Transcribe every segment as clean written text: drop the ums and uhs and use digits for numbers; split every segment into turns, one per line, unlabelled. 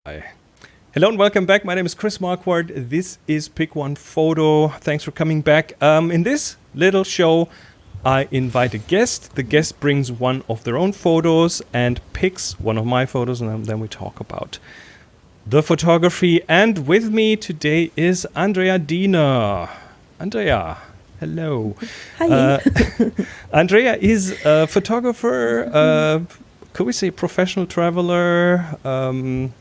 Hi. Hello and welcome back. My name is Chris Marquardt. This is Pick One Photo. Thanks for coming back. In this little show, I invite a guest. The guest brings one of their own photos and picks one of my photos, and then we talk about the photography. And with me today is Andrea Diener. Andrea, hello.
Hi.
Andrea is a photographer, could we say professional traveler,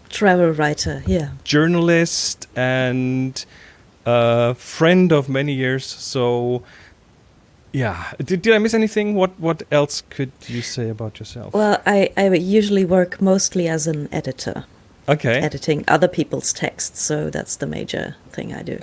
Travel writer, yeah.
journalist, and a friend of many years. So, yeah. Did I miss anything? What else could you say about yourself?
Well, I usually work mostly as an editor,
Okay.
editing other people's texts, so that's the major thing I do.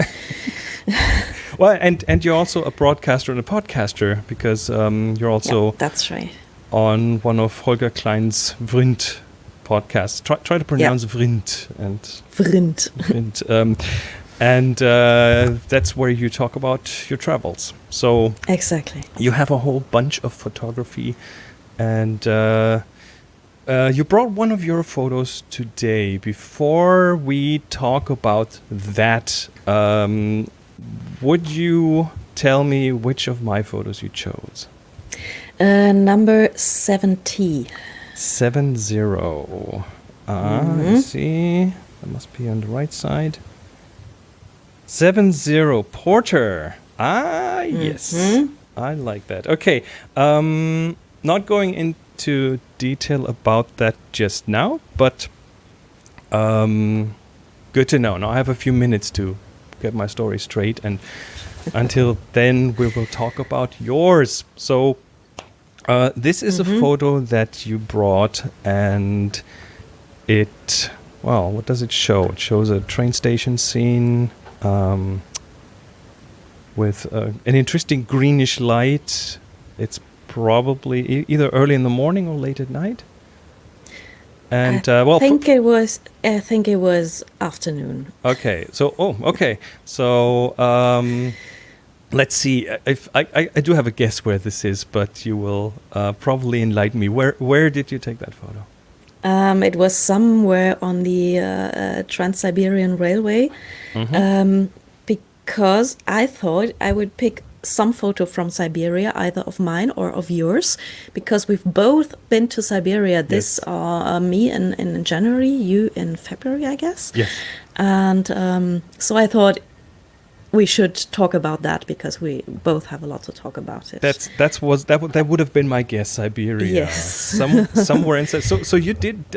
Well, and you're also a broadcaster and a podcaster because you're also
Yeah, that's right.
on one of Holger Klein's Vrind podcasts. Try to pronounce Vrind and
Vrind.
Vrind. And that's where you talk about your travels. So
Exactly.
you have a whole bunch of photography, and you brought one of your photos today. Before we talk about that, would you tell me which of my photos you chose?
Number 70.
70. I see. That must be on the right side. 70 Porter. Yes. I like that. Okay. Not going into detail about that just now, but good to know. Now I have a few minutes to get my story straight, and until then we will talk about yours. So this is a photo that you brought, and it, well, what does it show? It shows a train station scene with an interesting greenish light. It's probably either early in the morning or late at night. And
I think it was afternoon.
Okay. So okay. So let's see. If I do have a guess where this is, but you will probably enlighten me. Where did you take that photo?
It was somewhere on the Trans-Siberian Railway, because I thought I would pick some photo from Siberia, either of mine or of yours, because we've both been to Siberia. This me in January, you in February, I guess.
Yes.
And so I thought we should talk about that because we both have a lot to talk about it.
That would have been my guess. Siberia.
Yes.
Somewhere inside. So you did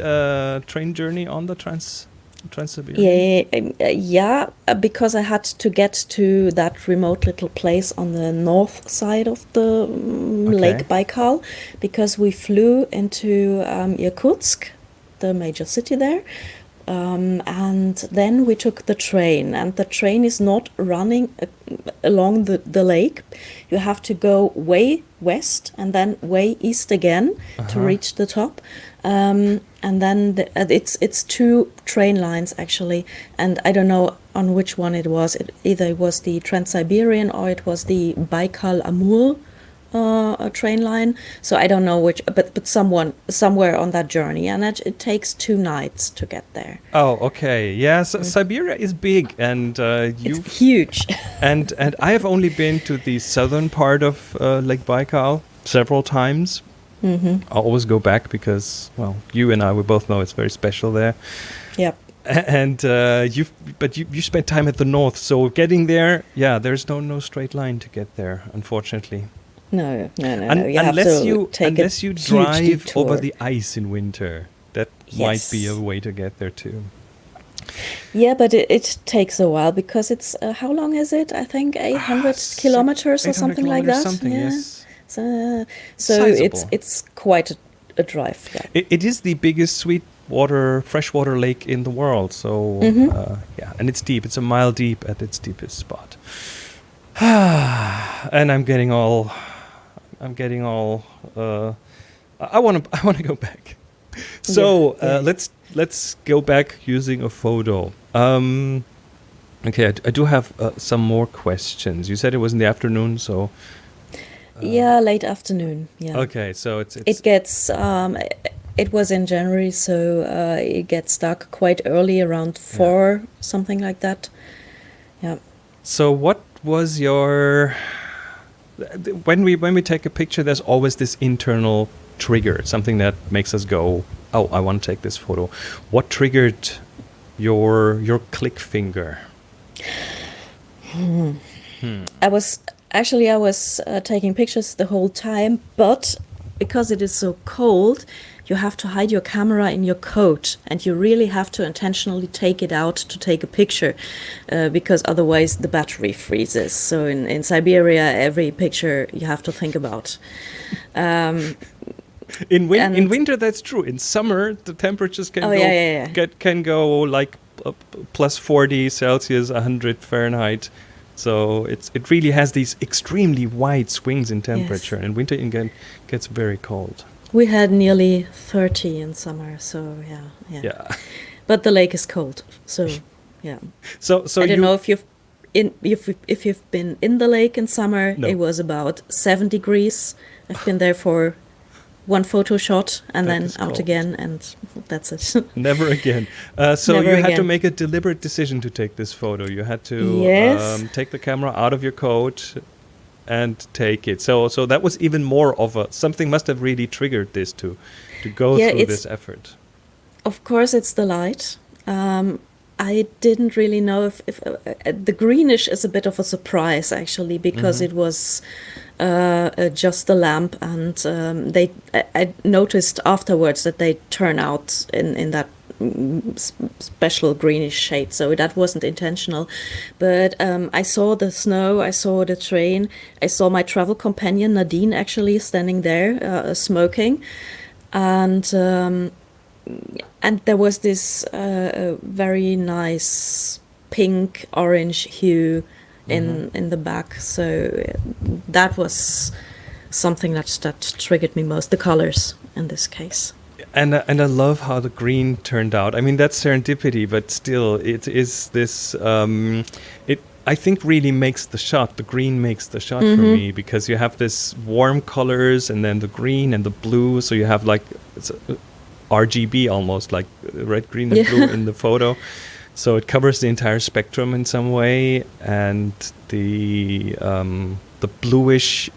train journey on the Trans-Siberian?
Yeah, because I had to get to that remote little place on the north side of the Lake Baikal, because we flew into Irkutsk, the major city there. And then we took the train, and the train is not running along the lake. You have to go way west and then way east again to reach the top. And then it's two train lines actually, and I don't know on which one it was. Either it was the Trans-Siberian or it was the Baikal-Amur train line. So I don't know which, but somewhere on that journey, and it takes 2 nights to get there.
Oh, okay. Yeah, so Siberia is big, and
It's huge.
and I have only been to the southern part of Lake Baikal several times. I always go back because, well, you and I, we both know it's very special there.
Yep.
And you spent time at the north, so getting there, there's no straight line to get there, unfortunately.
No.
Unless you drive
detour
over the ice in winter, that might be a way to get there too.
Yeah, but it takes a while because it's how long is it? I think 800 kilometers or something like that.
Yes.
So
Sizable.
it's quite a drive. Yeah.
It is the biggest freshwater lake in the world. So and it's deep. It's a mile deep at its deepest spot. And I'm getting all. I want to go back. So let's go back using a photo. Okay, I do have some more questions. You said it was in the afternoon, so
Yeah, late afternoon. Yeah.
Okay, so it's
It gets. It was in January, so it gets dark quite early, around 4, something like that. Yeah.
So what was your when we take a picture, there's always this internal trigger, something that makes us go, "Oh, I want to take this photo." What triggered your click finger?
I was taking pictures the whole time, but because it is so cold, you have to hide your camera in your coat, and you really have to intentionally take it out to take a picture, because otherwise the battery freezes. So in Siberia, every picture you have to think about.
In winter, that's true. In summer, the temperatures can go like plus 40 Celsius, 100 Fahrenheit. So it really has these extremely wide swings in temperature.
Yes.
In winter, it gets very cold.
We had nearly 30 in summer, so yeah. But the lake is cold, so yeah.
So
I don't know if you've been in the lake in summer.
No.
It was about 7 degrees. I've been there for one photo shot and then out cold. Again, and that's it.
Never again. So
Never
you had to
again.
make a deliberate decision to take this photo. You had to take the camera out of your coat and take it. So that was even more of something must have really triggered this to go through this effort.
Of course, it's the light. I didn't really know if the greenish is a bit of a surprise, actually, because it was just the lamp, and I noticed afterwards that they turn out in that special greenish shade, so that wasn't intentional. But I saw the snow, I saw the train, I saw my travel companion Nadine actually standing there smoking, and there was this very nice pink orange hue in the back, so that was something that triggered me most, the colors in this case.
And I love how the green turned out. I mean, that's serendipity, but still, it is this. It I think really makes the shot. The green makes the shot for me, because you have this warm colors and then the green and the blue. So you have like it's RGB almost, like red, green, and blue in the photo. So it covers the entire spectrum in some way, and the bluish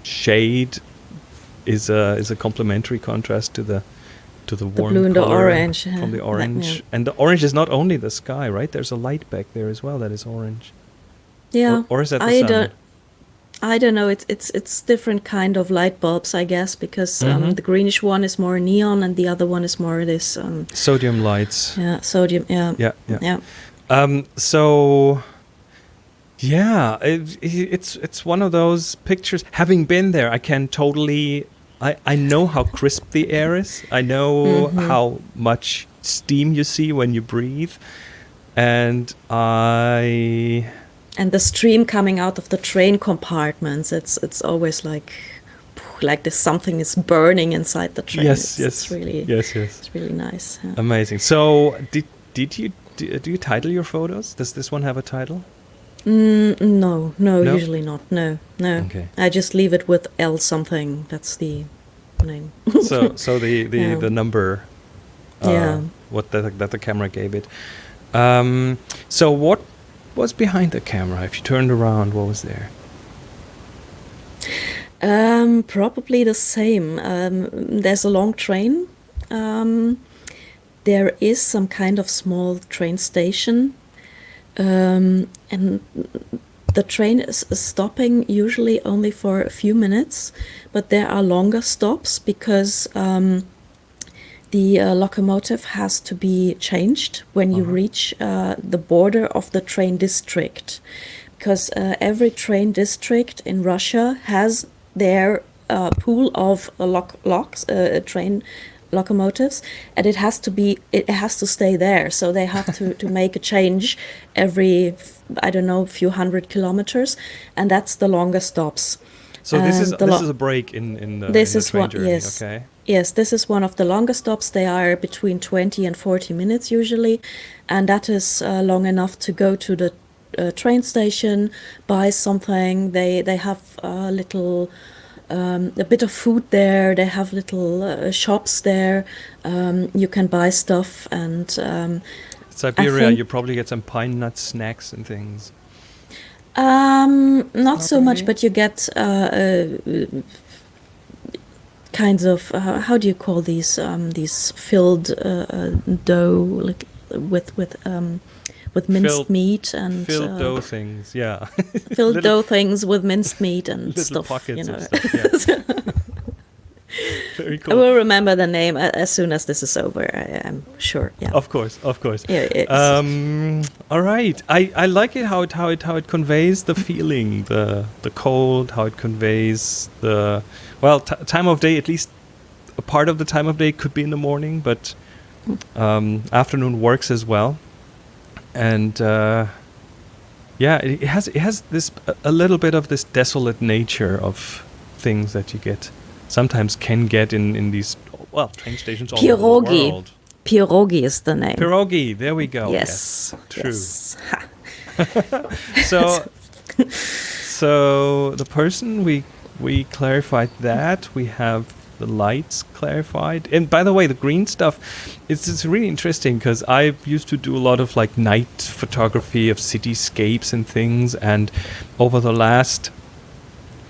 shade is a complementary contrast to the warm
blue and the
color
orange
from the orange. And the orange is not only the sky, right? There's a light back there as well that is orange.
Yeah,
or is that the sun?
I don't know. It's different kind of light bulbs, I guess, because the greenish one is more neon and the other one is more this
sodium lights.
Yeah, sodium. Yeah.
So. Yeah, it's one of those pictures. Having been there, I can totally. I know how crisp the air is. I know how much steam you see when you breathe, and
the stream coming out of the train compartments. It's always like this something is burning inside the train.
Yes,
it's really it's really nice. Yeah.
Amazing. So do you title your photos? Does this one have a title?
No, usually not. No.
Okay.
I just leave it with L something. That's the name.
so the number. What that the camera gave it. So what was behind the camera? If you turned around, what was there?
Probably the same. There's a long train. There is some kind of small train station. And the train is stopping usually only for a few minutes, but there are longer stops because the locomotive has to be changed when you reach the border of the train district, because every train district in Russia has their pool of train locomotives, and it has to stay there, so they have to make a change every few hundred kilometers, and that's the longer stops.
So this is a break in the train journey.
Yes.
Okay.
Yes, this is one of the longer stops. They are between 20 and 40 minutes usually, and that is long enough to go to the train station, buy something. They have a bit of food there. They have little shops there. You can buy stuff, and
Siberia, you probably get some pine nut snacks and things.
Not so
really?
much, but you get kinds of how do you call these filled dough, like with minced meat and
filled dough things, yeah.
filled dough things with minced meat and
little
stuff.
Pockets
You know.
of stuff, yeah. Very cool.
I will remember the name as soon as this is over. I'm sure. Yeah.
Of course.
Yeah.
All right. I like it how it conveys the feeling, the cold, how it conveys the time of day. At least a part of the time of day could be in the morning, but afternoon works as well. And it has this a little bit of this desolate nature of things that you sometimes can get in these train stations all over the world.
Pierogi is the name.
Pierogi, there we go.
Yes,
true.
Yes.
So the person we clarified that, we have the lights clarified, and by the way, the green stuff, it's really interesting because I used to do a lot of like night photography of cityscapes and things, and over the last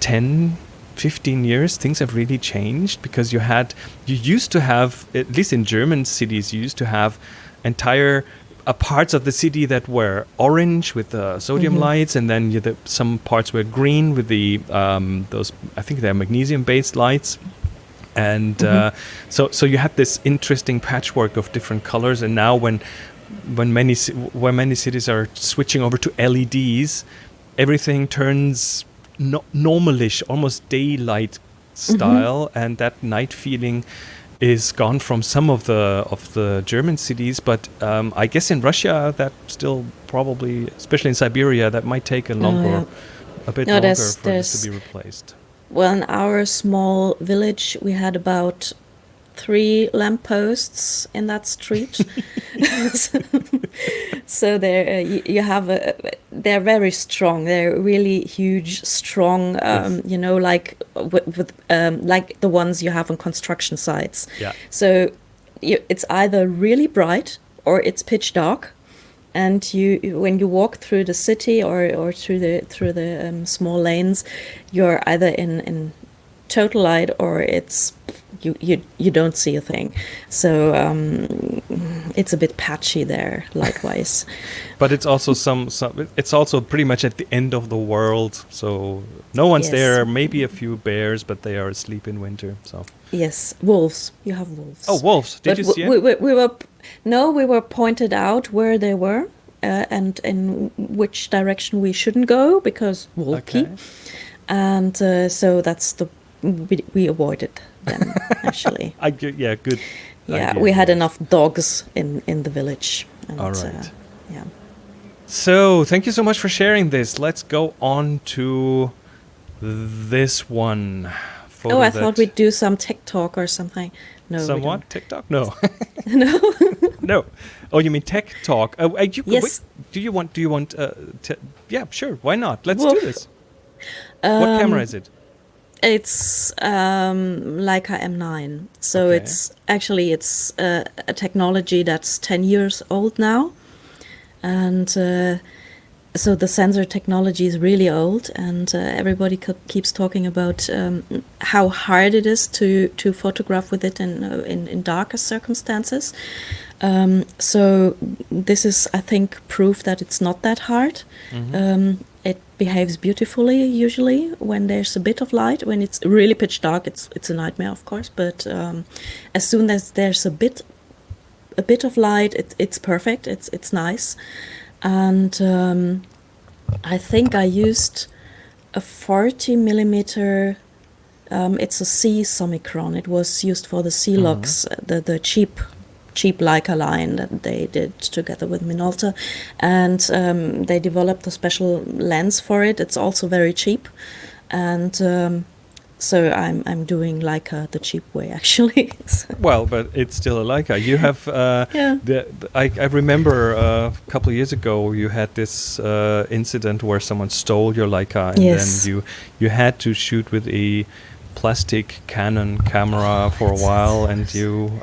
10-15 years things have really changed, because you used to have, at least in German cities, you used to have entire parts of the city that were orange with the sodium lights, and then some parts were green with the those, I think they're magnesium based lights. And so you had this interesting patchwork of different colors, and now when many cities are switching over to LEDs, everything turns normalish, almost daylight style, and that night feeling is gone from some of the German cities. But I guess in Russia that still probably, especially in Siberia, that might take a bit longer for this to be replaced.
Well, in our small village, we had about 3 lampposts in that street. So they're very strong. They're really huge, strong. Like with like the ones you have on construction sites.
Yeah.
So it's either really bright or it's pitch dark. And when you walk through the city or through the small lanes, you're either in total light or it's you don't see a thing. So it's a bit patchy there, light-wise.
But it's also it's also pretty much at the end of the world, so no one's there. Maybe a few bears, but they are asleep in winter. So
yes, wolves. You have wolves.
Oh, wolves! Did you see it?
We were pointed out where they were and in which direction we shouldn't go because wolfy.
Okay.
And so that's we avoided them actually.
Good.
Yeah,
idea.
we had enough dogs in the village. And,
all right.
Yeah.
So thank you so much for sharing this. Let's go on to this one.
I thought we'd do some TikTok or something. No.
Somewhat TikTok? No.
No.
No. Oh, you mean tech talk?
Yes.
Do you want? Yeah, sure. Why not? Let's do this. What camera is it?
It's Leica M9. So
Okay.
it's a technology that's 10 years old now, and so the sensor technology is really old, and everybody keeps talking about how hard it is to photograph with it in darker circumstances. So this is, I think, proof that it's not that hard. It behaves beautifully usually when there's a bit of light. When it's really pitch dark, it's a nightmare, of course. But as soon as there's a bit of light, it's perfect. It's nice. And I think I used a 40 millimeter. It's a C Summicron. It was used for the C-Lux, the cheap Leica line that they did together with Minolta, and they developed a special lens for it. It's also very cheap, and So I'm doing Leica the cheap way, actually. So,
Well, but it's still a Leica. You have
yeah.
I remember a couple of years ago you had this incident where someone stole your Leica, and
Yes.
then you had to shoot with a plastic Canon camera for a while, and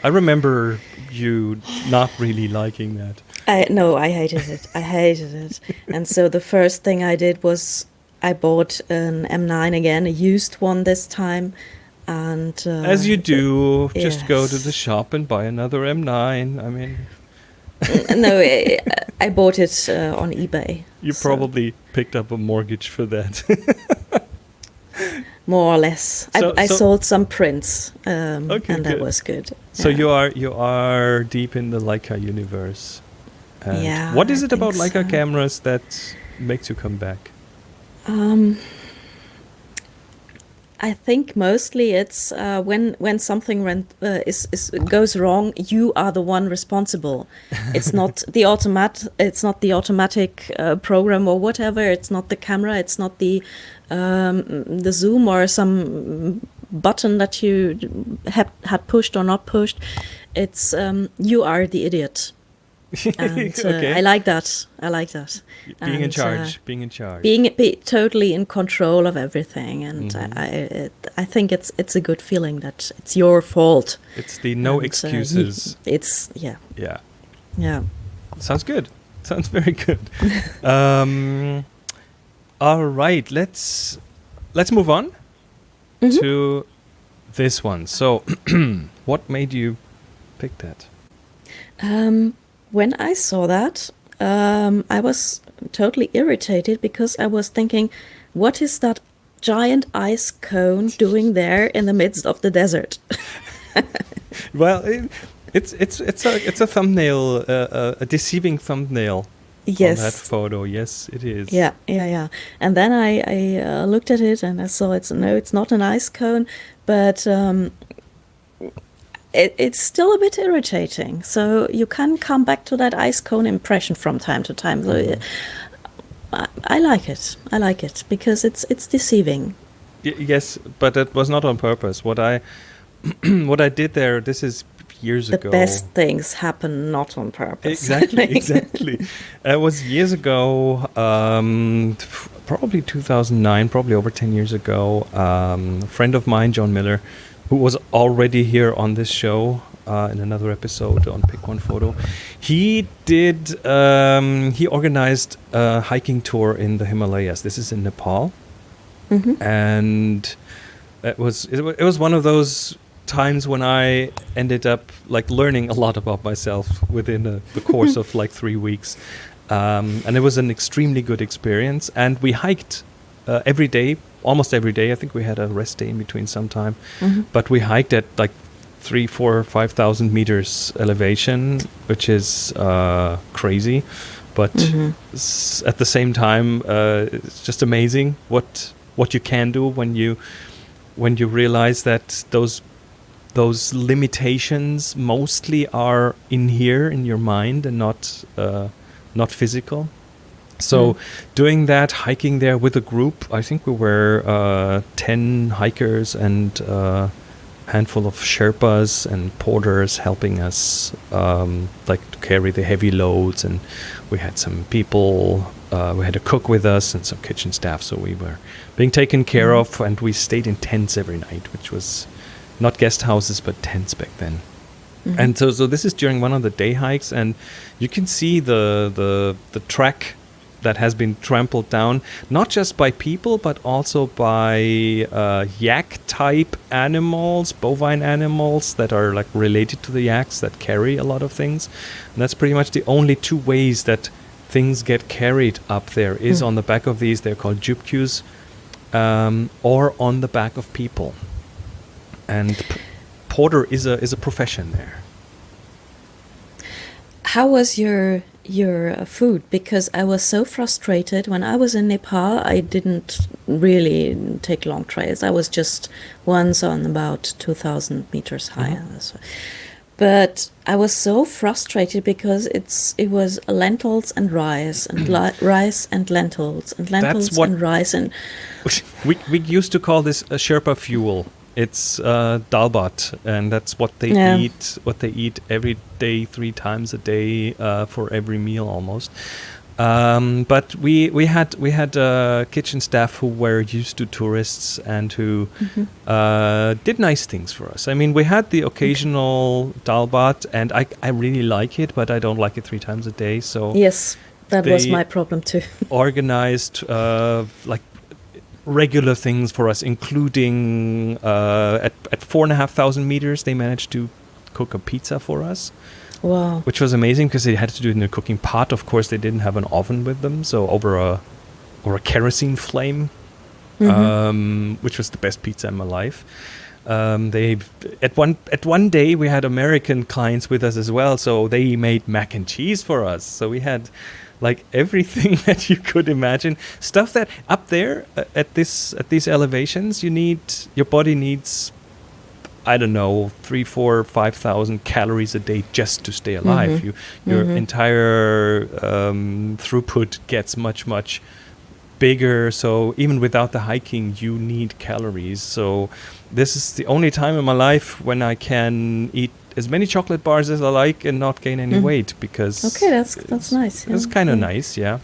I remember you not really liking that.
I hated it. I hated it. And so the first thing I did was I bought an M9 again, a used one this time. And
As you do, just go to
yes.
the shop and buy another M9. I mean,
No, I bought it on eBay.
you
So,
probably picked up a mortgage for that.
more or less.
So-
I
so-
sold some prints,
Okay,
and that
good.
was good.
So
Yeah.
you are deep in the Leica universe. And
Yeah,
what is
I
it about
think
Leica
so.
cameras that makes you come back?
I think mostly it's when something goes wrong, you are the one responsible. It's not the automatic program or whatever. It's not the camera. It's not the zoom or some button that you had pushed or not pushed. It's you are the idiot. And
Okay.
I like that. I like that.
Being in
And,
charge. Being in charge.
be totally in control of everything, and
Mhm.
I think it's a good feeling that it's your fault.
It's the no
And,
excuses.
It's
Yeah.
yeah.
Sounds good. Sounds very good. All right. Let's move on
Mhm.
to this one. So, what made you pick that?
When I saw that, I was totally irritated because I was thinking, what is that giant ice cone doing there in the midst of the desert?
Well, it's a thumbnail, a deceiving thumbnail on that
Yes.
photo. Yes, it is.
Yeah. And then I looked at it and I saw it's not an ice cone, but it's still a bit irritating. So you can come back to that ice cone impression from time to time. So I like it. I like it because it's deceiving.
Yes, but it was not on purpose. What I what I did there. This is years
The
ago.
best things happen not on purpose.
Exactly, exactly. It was years ago, probably 2009, probably over 10 years ago. A friend of mine, John Miller, who was already here on this show in another episode on Pick One Photo, he organized a hiking tour in the Himalayas. This is in Nepal.
Mhm.
And it was one of those times when I ended up like learning a lot about myself within the course of like 3 weeks, and it was an extremely good experience. And we hiked every day, almost every day. I think we had a rest day in between sometime, but we hiked at like 3, 4, 5,000 meters elevation, which is crazy. But at the same time, it's just amazing what you can do when you realize that those limitations mostly are in here in your mind and not physical. So doing that, hiking there with a group, I think we were 10 hikers and a handful of Sherpas and porters helping us like to carry the heavy loads, and we had some people, we had a cook with us and some kitchen staff, so we were being taken care of, and we stayed in tents every night, which was not guest houses but tents back then. And so this is during one of the day hikes, and you can see the track that has been trampled down, not just by people but also by yak type animals, bovine animals that are like related to the yaks that carry a lot of things. And that's pretty much the only two ways that things get carried up there is on the back of these. They're called jupkes, or on the back of people. And porter is a profession there.
How was your food? Because I was so frustrated when I was in Nepal. I didn't really take long trails. I was just once on about 2,000 meters high. But I was so frustrated because it was lentils and rice and rice and lentils and lentils and rice and
we used to call this a Sherpa fuel. It's dalbat, and that's what they eat. What they eat every day, 3 times a day, for every meal almost. But we had kitchen staff who were used to tourists and who did nice things for us. I mean, we had the occasional dalbat, and I really like it, but I don't like it 3 times a day. So
yes, that was my problem too.
Organized like regular things for us, including at 4,500 meters, they managed to cook a pizza for us.
Wow.
Which was amazing because they had to do it in a cooking pot. Of course, they didn't have an oven with them, so over a kerosene flame, which was the best pizza in my life. They at one day we had American clients with us as well, so they made mac and cheese for us. So we had like everything that you could imagine, stuff that up there at these elevations your body needs, I don't know, 3,000, 4,000, 5,000 calories a day just to stay alive. Your entire throughput gets much bigger. So even without the hiking, you need calories. So this is the only time in my life when I can eat as many chocolate bars as I like and not gain any weight, because
that's nice.
It's kind of nice, yeah.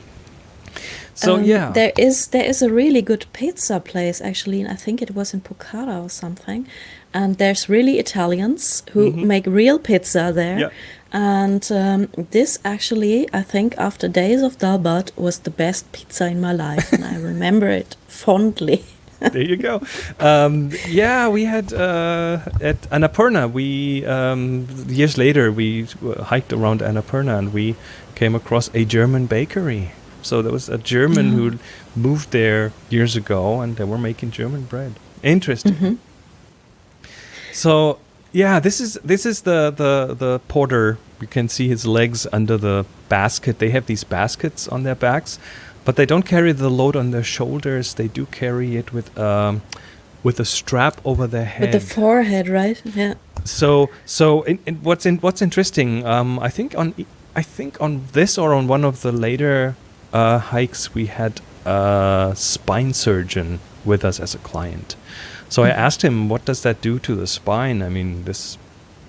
So
there is a really good pizza place actually, and I think it was in Pucara or something. And there's really Italians who make real pizza there.
Yeah.
And this actually, I think, after days of dalbat, was the best pizza in my life, and I remember it fondly.
There you go. We had at Annapurna. We years later we hiked around Annapurna and we came across a German bakery. So there was a German who moved there years ago, and they were making German bread. Interesting. So this is the porter. You can see his legs under the basket. They have these baskets on their backs, but they don't carry the load on their shoulders. They do carry it with a strap over their head.
With the forehead, right? Yeah.
So what's interesting? I think on this or on one of the later hikes, we had a spine surgeon with us as a client. So I asked him, what does that do to the spine? I mean,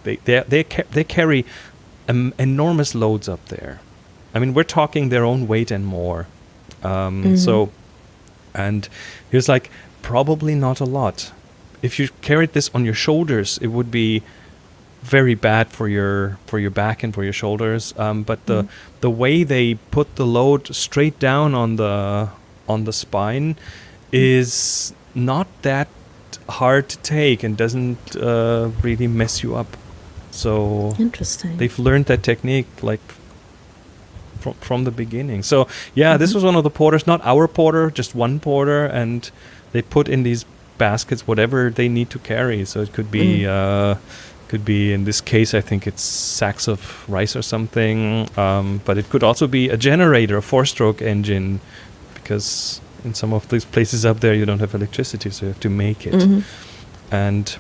they carry enormous loads up there. I mean, we're talking their own weight and more. So, and he was like, probably not a lot. If you carried this on your shoulders, it would be very bad for your back and for your shoulders. But the way they put the load straight down on the spine is not that hard to take and doesn't really mess you up. So
interesting.
They've learned that technique like from the beginning. So this was one of the porters, not our porter, just one porter, and they put in these baskets whatever they need to carry. So it could be in this case, I think it's sacks of rice or something, but it could also be a generator, a 4-stroke engine, because in some of these places up there you don't have electricity, so you have to make it. And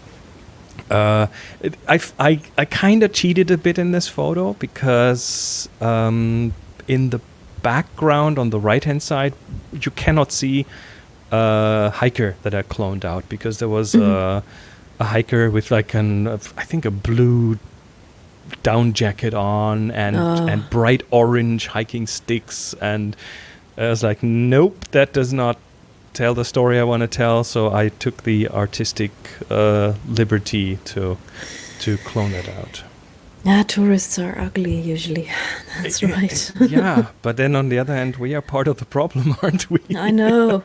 I kind of cheated a bit in this photo because in the background on the right hand side you cannot see a hiker that I cloned out, because there was a hiker with like I think a blue down jacket on and bright orange hiking sticks, and I was like, nope, that does not tell the story I want to tell. So I took the artistic liberty to clone it out.
Yeah, tourists are ugly usually. That's right.
Yeah, but then on the other hand, we are part of the problem, aren't we?
I know.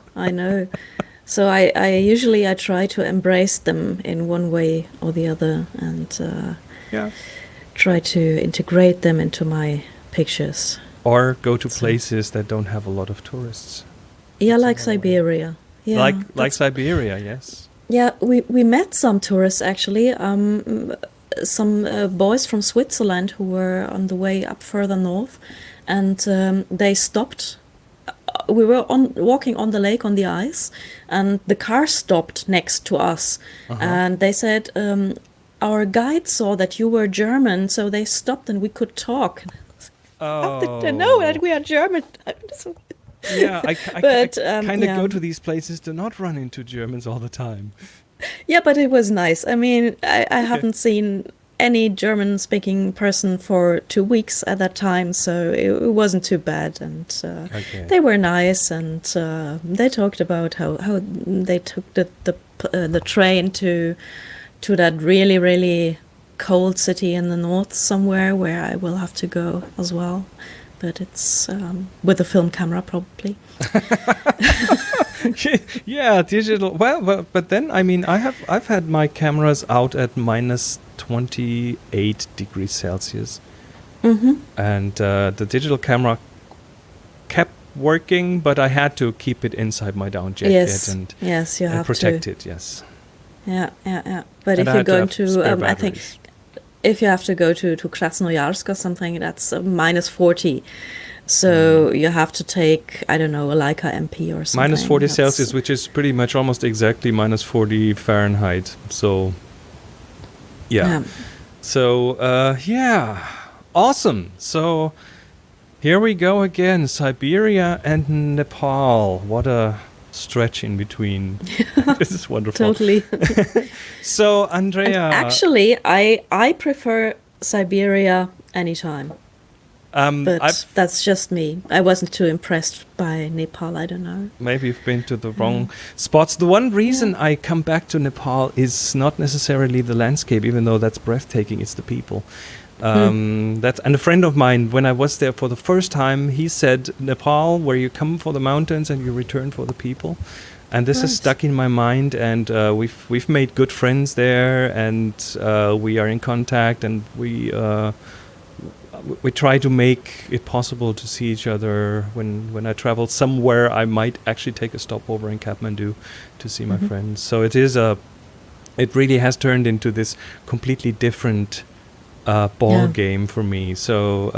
So I usually try to embrace them in one way or the other, and try to integrate them into my pictures.
Or go to places that don't have a lot of tourists.
Yeah, like Siberia. Yeah,
like Siberia, yes.
Yeah, we met some tourists actually. Some boys from Switzerland who were on the way up further north, and they stopped. We were walking on the lake on the ice, and the car stopped next to us, and they said, our guide saw that you were German, so they stopped and we could talk. How did they know that we are German?
Yeah, I
But,
kind of
yeah.
go to these places to not run into Germans all the time.
Yeah, but it was nice. I mean, I haven't seen any German-speaking person for 2 weeks at that time, so it wasn't too bad. And they were nice, and they talked about how they took the train to that really, really cold city in the north somewhere where I will have to go as well. But it's with a film camera, probably.
Yeah, digital. Well, but then I mean, I've had my cameras out at minus 28 degrees Celsius, and the digital camera kept working, but I had to keep it inside my down jacket and
you have
protect
to.
it. Yes.
Yeah. But
And
if
I
you're
had to
going
have
to,
spare
I think,
batteries.
if you have to go to Krasnoyarsk or something, that's minus 40. So you have to take, I don't know, a Leica MP or something.
Minus 40
That's-
Celsius, which is pretty much almost exactly minus 40 Fahrenheit. So, yeah. So, awesome. So, here we go again. Siberia and Nepal. What a stretch in between. This is wonderful.
Totally.
So, Andrea.
Actually, I prefer Siberia anytime. But that's just me. I wasn't too impressed by Nepal. I don't know.
Maybe you've been to the wrong spots. The one reason I come back to Nepal is not necessarily the landscape, even though that's breathtaking. It's the people. And a friend of mine, when I was there for the first time, he said, Nepal, where you come for the mountains and you return for the people. And this is stuck in my mind, and we've made good friends there, and we are in contact, and we try to make it possible to see each other. When I travel somewhere, I might actually take a stopover in Kathmandu to see my friends. So it really has turned into this completely different ball game for me. So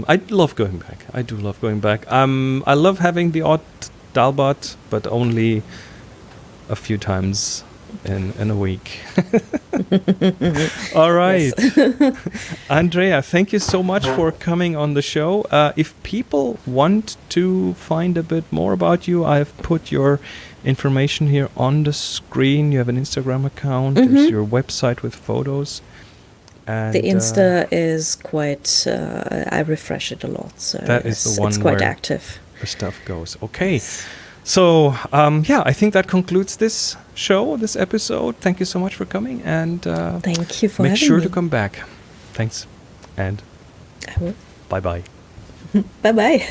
I love going back. I do love going back. I love having the odd dalbat, but only a few times in a week. All right. Andrea, thank you so much for coming on the show. If people want to find a bit more about you, I've put your information here on the screen. You have an Instagram account. There's your website with photos. And
the Insta is quite, I refresh it a lot. So
that is the one
it's quite
where
active.
The stuff goes. Okay. So, I think that concludes this show, this episode. Thank you so much for coming, and
thank you for
make
having
sure
me.
to come back. Thanks, and
I will.
bye-bye.
Bye-bye.